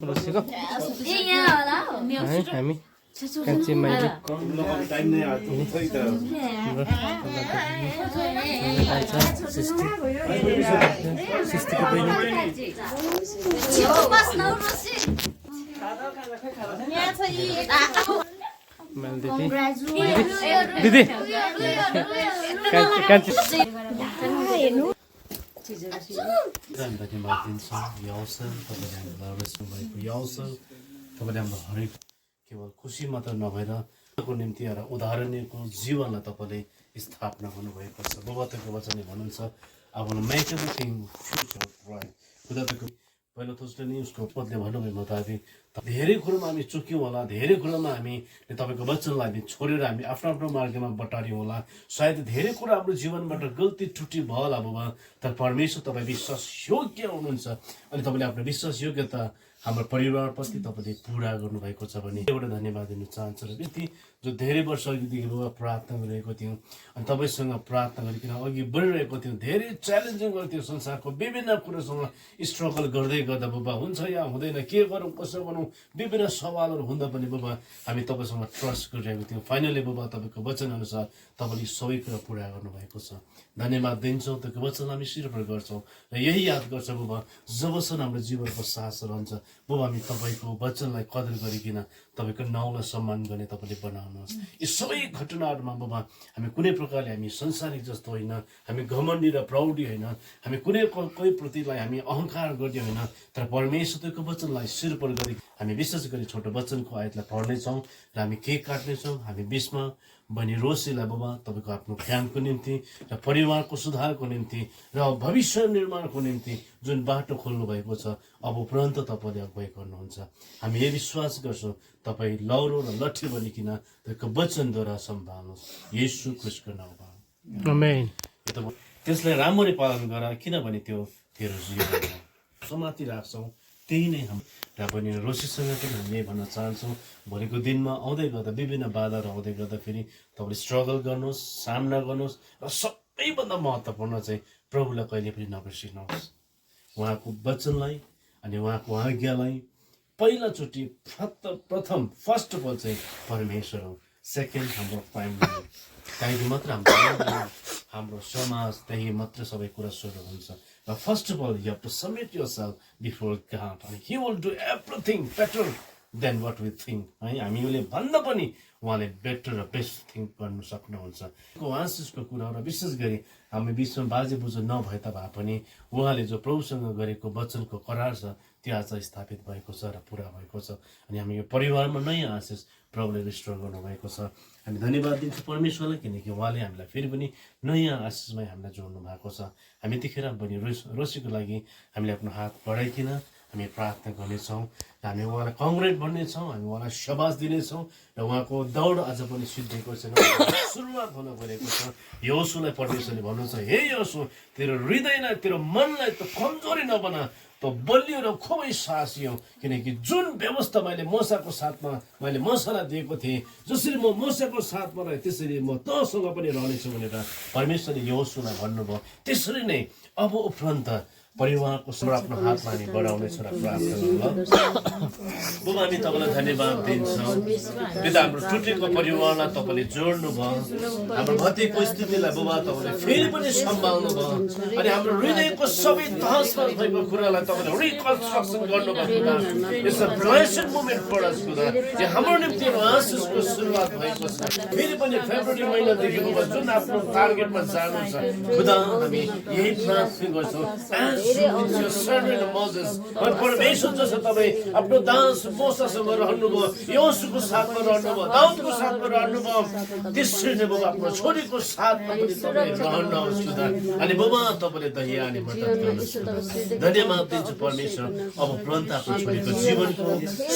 बसेको हामी कान्छी माइली सिस्तीको बहिनी दिदी कान्छी धन्यवाद दिन्छौँ यो अवसर तपाईँले हामीलाई भएको यो अवसर तपाईँले हाम्रो हरेक केवल खुसी मात्र नभएर को निम्ति एउटा उदाहरणीयको जीवनलाई तपाईँले स्थापना गर्नुभएको छ बाबाको वचनले भन्नुहुन्छ अब मेक एभ्रिथिङ फ्युचर राइट खुदाको पहिलो दोस्रो नि उसको पदले भन्नुभयो मुताबिक धेरै कुरोमा हामी चुक्यौँ होला धेरै कुरोमा हामी तपाईँको वचनलाई हामी छोडेर हामी आफ्नो आफ्नो मार्गमा बटार्यौँ होला सायद धेरै कुरा हाम्रो जीवनबाट गल्ती त्रुटि भयो होला बाबा तर परमेश्वर तपाईँ विश्वास योग्य हुनुहुन्छ अनि तपाईँले आफ्नो विश्वास योग्यता हाम्रो परिवारप्रति तपाईँले पुरा गर्नुभएको छ भने एउटा धन्यवाद दिन चाहन्छु र यति जो धेरै वर्ष अघिदेखि बाबा प्रार्थना गरिरहेको थियौँ अनि तपाईँसँग प्रार्थना गरिकन अघि बढिरहेको थियौँ धेरै च्यालेन्जिङ गर्थ्यौँ संसारको विभिन्न कुरोसँग स्ट्रगल गर्दै गर्दा बाबा हुन्छ या हुँदैन के गरौँ कसो गरौँ विभिन्न सवालहरू हुँदा पनि बाबा हामी तपाईँसँग ट्रस्ट गरिरहेको थियौँ फाइनली बाबा तपाईँको वचनअनुसार तपाईँले सबै कुरा पुरा गर्नुभएको छ धन्यवाद दिन्छौँ तपाईँको वचनलाई हामी सिरपर गर्छौँ र यही याद गर्छ बाबा जबसम्म हाम्रो जीवनको साहस रहन्छ बाबा हामी तपाईँको वचनलाई कदर गरिकन तपाईँको नाउँलाई सम्मान गर्ने तपाईँले बनाउनुहोस् यी सबै घटनाहरूमा बाबा हामी कुनै प्रकारले हामी संसारिक जस्तो होइन हामी घमण्डी र प्रौढी होइन हामी कुनै कोही प्रतिलाई हामी अहङ्कार गर्ने होइन तर परमेश्वरको वचनलाई सिरपर गरी हामी विशेष गरी छोटो वचनको आयतलाई पढ्नेछौँ र हामी केक काट्नेछौँ हामी बिचमा बहिनी रोसीलाई बाबा तपाईँको आफ्नो ज्ञानको निम्ति र परिवारको सुधारको निम्ति र भविष्य निर्माणको निम्ति जुन बाटो खोल्नु भएको छ अब उपरान्त तपाईँले अगुवाई गर्नुहुन्छ हामी यही विश्वास गर्छौँ तपाईँ लौरो र लट्ठी बनिकन तपाईँको वचनद्वारा सम्भाल्नुहोस् येशू ख्रिस्टको नाउँमा आमेन त्यसलाई राम्ररी पालन गर किनभने त्यो तेरो जीवन समाति राख्छौँ त्यही नै हाम्रो र पनि रोसीसँग पनि हामी यही भन्न चाहन्छौँ भोलिको दिनमा आउँदै गर्दा विभिन्न बाधाहरू आउँदै गर्दा फेरि तपाईँले स्ट्रगल गर्नुहोस् सामना गर्नुहोस् र सबैभन्दा महत्त्वपूर्ण चाहिँ प्रभुलाई कहिले पनि नबिर्सिनुहोस् उहाँको वचनलाई अनि उहाँको आज्ञालाई पहिलाचोटि प्रथम फर्स्ट अफ अल चाहिँ परमेश्वर हो सेकेन्ड हाम्रो फ्यामिली त्यहाँदेखि मात्र हाम्रो समाज त्यही मात्र सबै कुरा सुरु हुन्छ र first of all you have to submit yourself before God अनि he will do everything better than what we think है हामीले भन्दा पनि उहाँले बेटर र बेस्ट थिङ गर्नु सक्नुहुन्छ आशिषको कुरा र विशेष गरी हामी बिचमा बाजे बोजू नभए तापनि पनि उहाँले जो प्रभुसँग गरेको वचनको करार छ त्यो आज स्थापित भएको छ र पुरा भएको छ अनि हामी यो परिवारमा नयाँ आशिष प्रभुले रिस्टोर गर्नुभएको छ हामी धन्यवाद दिन्छौँ परमेश्वरलाई किनकि उहाँले हामीलाई फेरि पनि नयाँ आशिषमै हामीलाई जोड्नु भएको छ हामी यतिखेर पनि रोसीको लागि हामीले आफ्नो हात बढाइकन हामी प्रार्थना गर्नेछौँ र हामी उहाँलाई कङ्ग्रेट भन्नेछौँ हामी उहाँलाई सबास दिनेछौँ र उहाँको दौड अझ पनि सिद्धिएको छैन सुरुवात हुन गएको छ योसुलाई परमेश्वरले भन्नुहुन्छ हे योसु तेरो हृदयलाई तेरो मनलाई त कमजोरी नबना त बलियो र खुबै साहसी हो किनकि जुन व्यवस्था मैले मोसाको साथमा मैले मोसालाई दिएको थिएँ जसरी म मोसाको साथमा रहेँ त्यसरी म तँसँग पनि रहनेछु भनेर परमेश्वरले योसुलाई भन्नुभयो त्यसरी नै अब उपरान्त परिवारको आफ्नो हातमा हामी बढाउनेछौँ र प्रार्थना गर्छौँ बाबा हामी तपाईँलाई धन्यवाद दिन्छौँ पिता हाम्रो टुटेको परिवारलाई तपाईँले जोड्नु भयो हाम्रो भतिको स्थितिलाई बाबा तपाईँले फेरि पनि सम्हाल्नु भयो अनि हाम्रो हृदयको सबै तहस भएको कुरालाई तपाईँले रिकन्स्ट्रक्सन गर्नुभएको it's a blessed moment for us खुदा जे हाम्रो निम्ति आशिषको सुरुवात भएको छ फेरि पनि फेब्रुअरी महिनादेखि बाबा जुन आफ्नो टार्गेटमा जानु छ खुदा हामी यही प्रार्थना गर्छौँ परमेश्वर जस्तो तपाईँ आफ्नो दास मोसासँग रहनुभयो योसुको साथमा रहनुभयो दाउदको साथमा रहनुभयो त्यसरी नै बाबा आफ्नो छोरीको साथमा पनि तपाईँ रहनुहोस् खुदा अनि बाबा तपाईँले दया अनि मद्दत गर्नुहोस् धन्यवाद दिन्छु परमेश्वर अब तुरन्त आफ्नो छोरीको जीवनको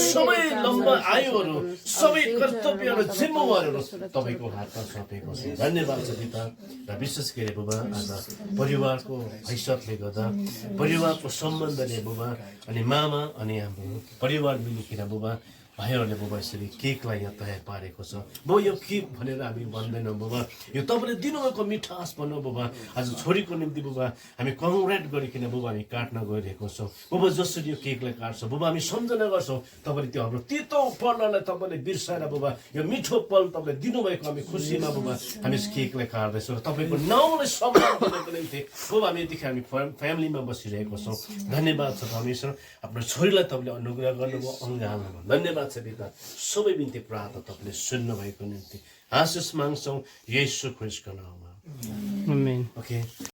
सबै लम्बा आयुहरू सबै कर्तव्य र जिम्मेवारहरू तपाईँको हातमा सौँपेको छ धन्यवाद छ पिता र विशेष गरी बाबा आज परिवारको हैसियतले गर्दा परिवारको सम्बन्धले बुबा अनि मामा अनि हाम्रो परिवार मिलिकन बुबा भाइहरूले बाबा यसरी केकलाई यहाँ तयार पारेको छ बाबा यो केक भनेर हामी भन्दैनौँ बाबा यो तपाईँले दिनुभएको मिठास भनौँ बाबा आज छोरीको निम्ति बाबा हामी कङ्ग्रेट गरिकन बाबा हामी काट्न गइरहेको छौँ बाबा जसरी यो केकलाई काट्छौँ बाबा हामी सम्झना गर्छौँ तपाईँले त्यो हाम्रो तितो पललाई तपाईँले बिर्साएर बाबा यो मिठो पल तपाईँले दिनुभएको हामी खुसीमा बाबा हामी यस केकलाई काट्दैछौँ तपाईँको नाउँलाई सम्मान दिनको निम्ति बाबा हामी यतिखेर हामी फ्यामिलीमा बसिरहेको छौँ धन्यवाद छ परमेश्वर आफ्नो छोरीलाई तपाईँले अनुग्रह गर्नुभयो अङ्ग हाल्नुभयो धन्यवाद छ पिता सबै बिन्ती प्रार्थना तपाईँले सुन्नुभएको निम्ति आशिष माग्छौँ येशू ख्रीष्टको नाममा आमेन ओके